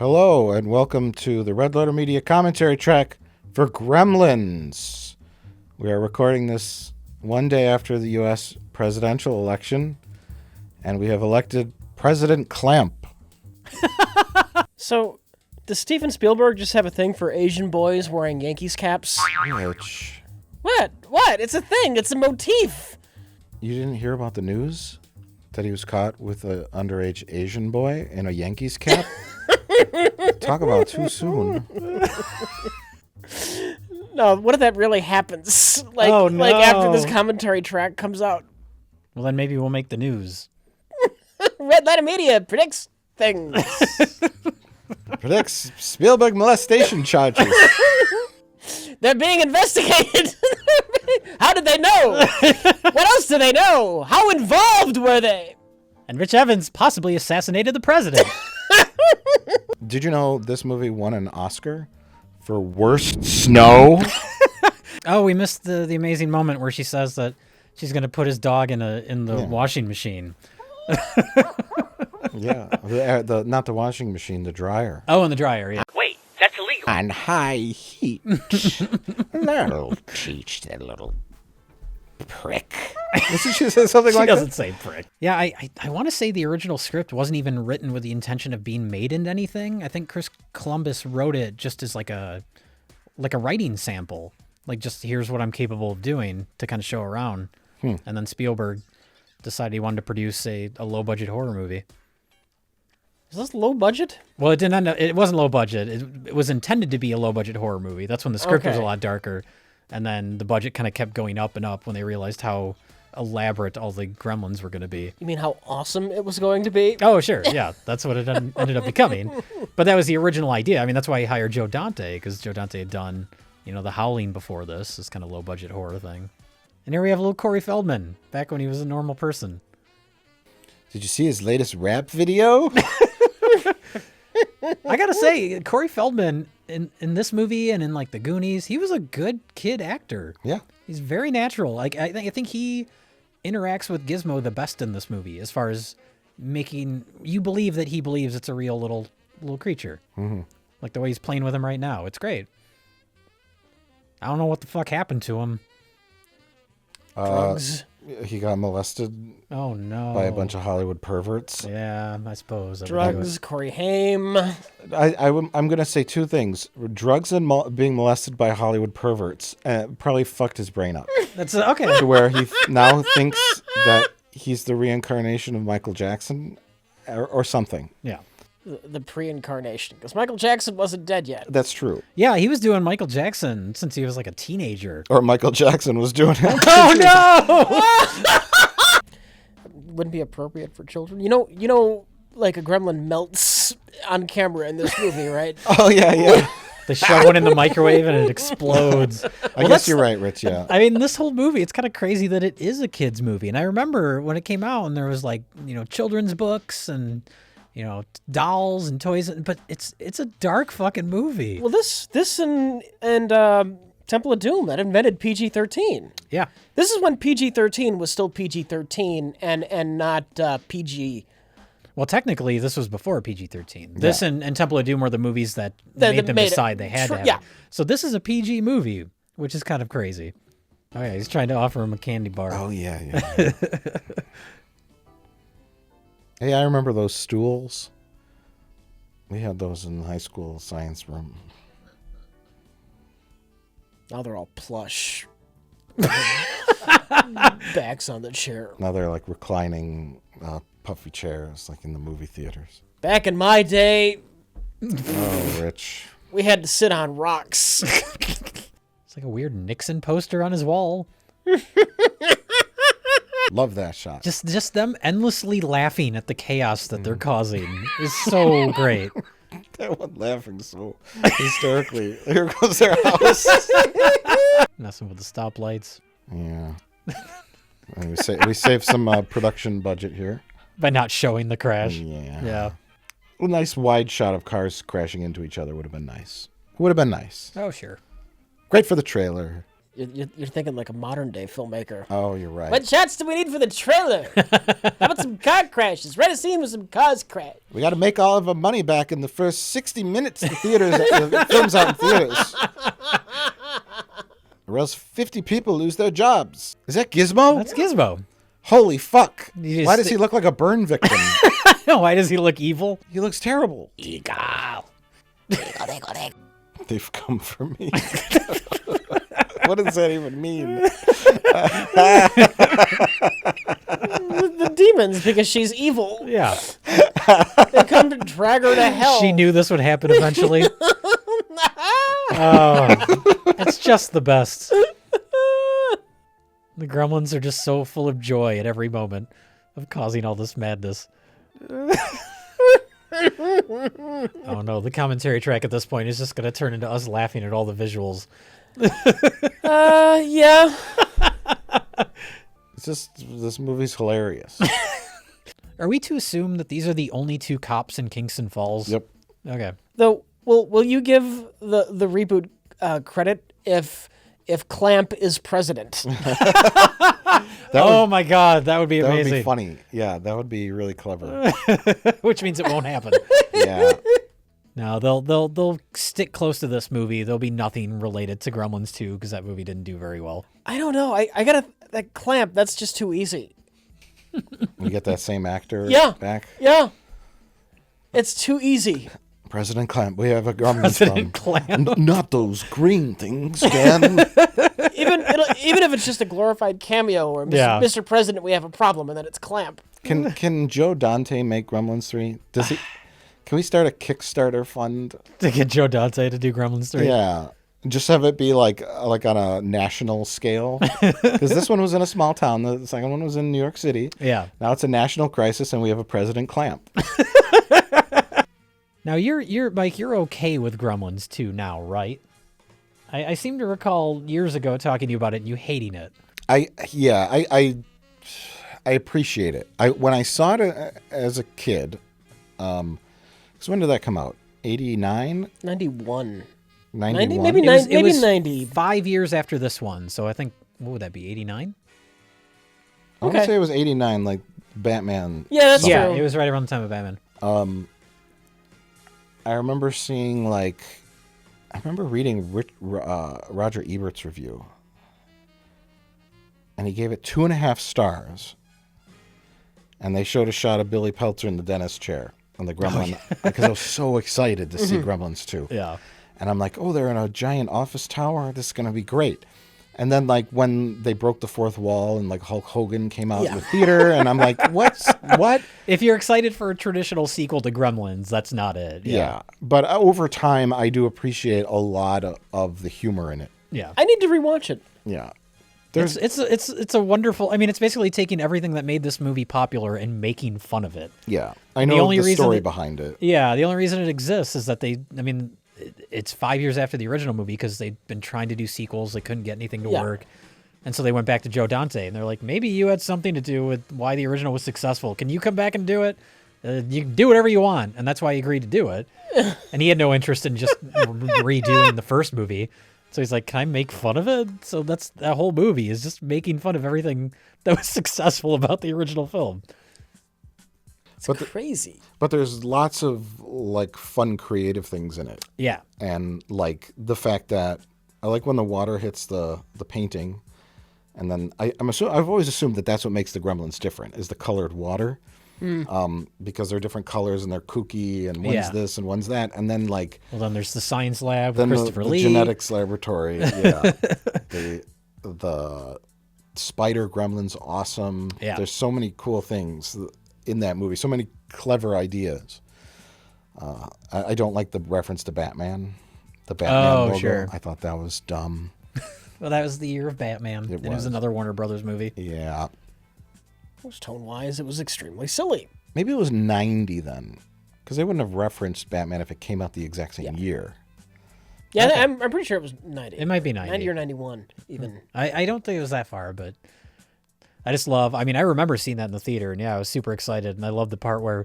Hello, and welcome to the Red Letter Media commentary track for Gremlins. We are recording this one day after the U.S. presidential election, and we have elected President Clamp. So, does Steven Spielberg just have a thing for Asian boys wearing Yankees caps? Which, What? What? It's a thing. It's a motif. you didn't hear about the news? That he was caught with an underage Asian boy in a Yankees cap? Talk about too soon. No, what if that really happens? Like, Oh, no. like after this commentary track comes out. Well, then maybe we'll make the news. Red Letter Media predicts things. Predicts Spielberg molestation charges. They're being investigated. How did they know? What else do they know? How involved were they? And Rich Evans possibly assassinated the president. Did you know this movie won an Oscar for worst snow? Oh, we missed the amazing moment where she says that she's going to put his dog in the washing machine. Yeah, not the washing machine, the dryer. Oh, in the dryer, yeah. Wait, that's illegal. On high heat. That'll teach that little prick. Doesn't she say something She like doesn't that? say prick. Yeah, I want to say the original script wasn't even written with the intention of being made into anything. I think Chris Columbus wrote it just as like a writing sample. Like, just here's what I'm capable of doing to kind of show around. And then Spielberg decided he wanted to produce a low-budget horror movie. Is this low budget? Well, it didn't end up, it wasn't low budget. It was intended to be a low budget horror movie. That's when the script was a Okay. lot darker. And then the budget kind of kept going up and up when they realized how elaborate all the gremlins were going to be. You mean how awesome it was going to be? Oh, sure. Yeah, that's what it ended up becoming. But that was the original idea. I mean, that's why he hired Joe Dante, because Joe Dante had done, The Howling before this kind of low budget horror thing. And here we have little Corey Feldman, back when he was a normal person. Did you see his latest rap video? I gotta say, Corey Feldman in this movie and in like the Goonies, he was a good kid actor. Yeah. He's very natural. Like I think he interacts with Gizmo the best in this movie, as far as making you believe that he believes it's a real little creature. Mm-hmm. Like the way he's playing with him right now, it's great. I don't know what the fuck happened to him. Drugs. He got molested Oh no! by a bunch of Hollywood perverts. Yeah, I suppose. Drugs. Corey Haim. I'm going to say two things. Drugs and being molested by Hollywood perverts probably fucked his brain up. That's okay. To where he now thinks that he's the reincarnation of Michael Jackson or something. Yeah. The pre-incarnation. Because Michael Jackson wasn't dead yet. That's true. Yeah, he was doing Michael Jackson since he was like a teenager. Or Michael Jackson was doing it. Oh no! Wouldn't be appropriate for children. You know, like a gremlin melts on camera in this movie, right? Oh, yeah. They shove one in the microwave and it explodes. I guess you're right, Rich, yeah. I mean, this whole movie, it's kind of crazy that it is a kid's movie. And I remember when it came out and there was like, children's books and, dolls and toys. But it's a dark fucking movie. Well, this and Temple of Doom that invented PG-13. Yeah. This is when PG-13 was still PG-13 and not PG. Well, technically, this was before PG-13. This and Temple of Doom were the movies that made them decide they had to have it. So this is a PG movie, which is kind of crazy. Oh, yeah, he's trying to offer him a candy bar. Oh, yeah. Hey, I remember those stools. We had those in the high school science room. Now they're all plush. Backs on the chair. Now they're like reclining puffy chairs like in the movie theaters. Back in my day, Oh, Rich. we had to sit on rocks. It's like a weird Nixon poster on his wall. Love that shot. Just them endlessly laughing at the chaos that they're causing is so great. That one laughing so hysterically. Here goes their house. Messing with the stoplights. Yeah. And we saved some production budget here. By not showing the crash. Yeah. Yeah. A nice wide shot of cars crashing into each other would have been nice. Would have been nice. Oh, sure. Great for the trailer. You're thinking like a modern day filmmaker. Oh, you're right. What shots do we need for the trailer? How about some car crashes? Write a scene with some cars crash. We got to make all of our money back in the first 60 minutes the film's out in theaters. Or else 50 people lose their jobs. Is that Gizmo? That's Gizmo. Holy fuck. You Why just does he look like a burn victim? Why does he look evil? He looks terrible. Eagle. They've come for me. What does that even mean? The demons, because she's evil. Yeah. They come to drag her to hell. She knew this would happen eventually. Oh, it's just the best. The gremlins are just so full of joy at every moment of causing all this madness. Oh no, the commentary track at this point is just going to turn into us laughing at all the visuals. Yeah. It's just, this movie's hilarious. Are we to assume that these are the only two cops in Kingston Falls? Yep. Okay. Though, will you give the reboot credit if Clamp is president? Oh my god, that would be That would amazing. be funny. Yeah, that would be really clever. Which means it won't happen. Yeah. No, they'll stick close to this movie. There'll be nothing related to Gremlins 2 because that movie didn't do very well. I don't know. I gotta that Clamp. That's just too easy. We get that same actor Yeah. back. Yeah. It's too easy. President Clamp, we have a Gremlins President film. Clamp. Not those green things, Ken. Even if it's just a glorified cameo or Yeah. Mr. President, we have a problem, and then it's Clamp. Can Joe Dante make Gremlins 3? Does he? Can we start a Kickstarter fund? To get Joe Dante to do Gremlins 3. Yeah. Just have it be like on a national scale. Because this one was in a small town. The second one was in New York City. Yeah. Now it's a national crisis, and we have a President Clamp. Now you're Mike, you're okay with Gremlins 2 now, right? I seem to recall years ago talking to you about it and you hating it. I appreciate it. When I saw it as a kid, because when did that come out? 89? 91. 91? Maybe It was 90. 5 years after this one, so I think, what would that be, 89? I want to Okay. say it was 89, like Batman. Yeah, that's Yeah, true. it was right around the time of Batman. I remember seeing I remember reading Roger Ebert's review, and he gave it 2.5 stars. And they showed a shot of Billy Peltzer in the dentist chair on the Gremlin, because I was so excited to see Gremlins 2. Yeah. And I'm like, oh, they're in a giant office tower. This is going to be great. And then, when they broke the fourth wall and, Hulk Hogan came out in the theater, and I'm like, what? If you're excited for a traditional sequel to Gremlins, that's not it. Yeah. But over time, I do appreciate a lot of the humor in it. Yeah. I need to rewatch it. Yeah. It's a wonderful. I mean, it's basically taking everything that made this movie popular and making fun of it. Yeah. I know only the reason story it- behind it. Yeah, the only reason it exists is that it's 5 years after the original movie because they'd been trying to do sequels, they couldn't get anything to Yeah. work, and so they went back to Joe Dante and they're like, maybe you had something to do with why the original was successful. Can you come back and do it? You can do whatever you want, and that's why he agreed to do it. And he had no interest in just redoing the first movie. So he's like, can I make fun of it? So that whole movie is just making fun of everything that was successful about the original film. It's But crazy. But there's lots of fun, creative things in it. Yeah. And the fact that I like when the water hits the painting, and then I've always assumed that that's what makes the Gremlins different is the colored water, because they're different colors and they're kooky and one's Yeah. this and one's that, and then Well, then there's the science lab with then Christopher the Lee. genetics laboratory, yeah, the spider gremlins, awesome. Yeah. There's so many cool things in that movie, so many clever ideas. I don't like the reference to Batman. The Batman logo. Sure. I thought that was dumb. Well, that was the year of Batman. It and it was was. another Warner Brothers movie. Yeah. It was tone-wise, it was extremely silly. Maybe it was 90 then, because they wouldn't have referenced Batman if it came out the exact same year. Yeah, Okay. I'm pretty sure it was 90. It might be 90. 90 or 91, even. I don't think it was that far, but I just love, I mean, I remember seeing that in the theater, and yeah, I was super excited, and I love the part where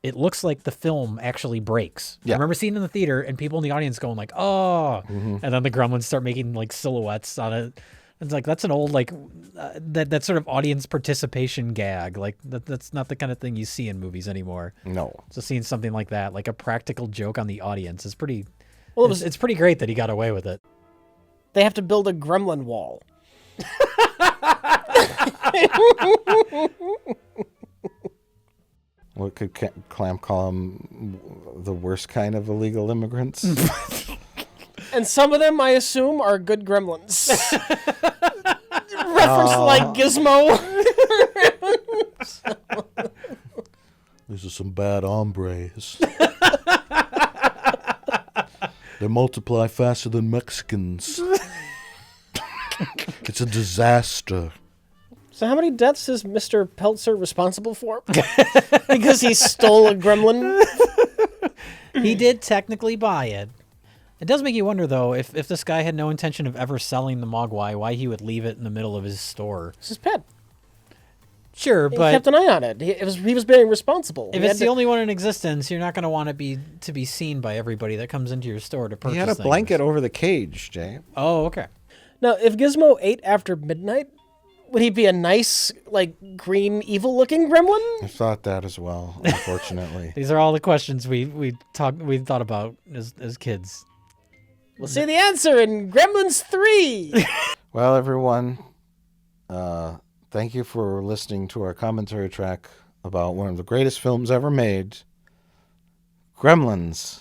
it looks like the film actually breaks. Yeah. I remember seeing it in the theater, and people in the audience going like, oh, and then the gremlins start making like silhouettes on it. It's like, that's an old, like, that sort of audience participation gag. Like, that's not the kind of thing you see in movies anymore. No. So seeing something like that, like a practical joke on the audience, is pretty, Well, it's pretty great that he got away with it. they have to build a gremlin wall. What could Clam call them? The worst kind of illegal immigrants? And some of them, I assume, are good gremlins. Reference to, like, Gizmo. These are some bad hombres. They multiply faster than Mexicans. It's a disaster. So how many deaths is Mr. Peltzer responsible for? Because he stole a gremlin? He did technically buy it. It does make you wonder, though, if this guy had no intention of ever selling the Mogwai, why he would leave it in the middle of his store. It's his pet. Sure, He but kept an eye on it. He was being responsible. if He it's had the only one in existence, you're not going to want it to be seen by everybody that comes into your store to purchase He had a things. blanket over the cage, Jay. Oh, okay. Now, if Gizmo ate after midnight, would he be a nice, like, green, evil-looking gremlin? I thought that as well, unfortunately. These are all the questions we thought about as kids. We'll see the answer in Gremlins 3. Well, everyone, thank you for listening to our commentary track about one of the greatest films ever made, Gremlins.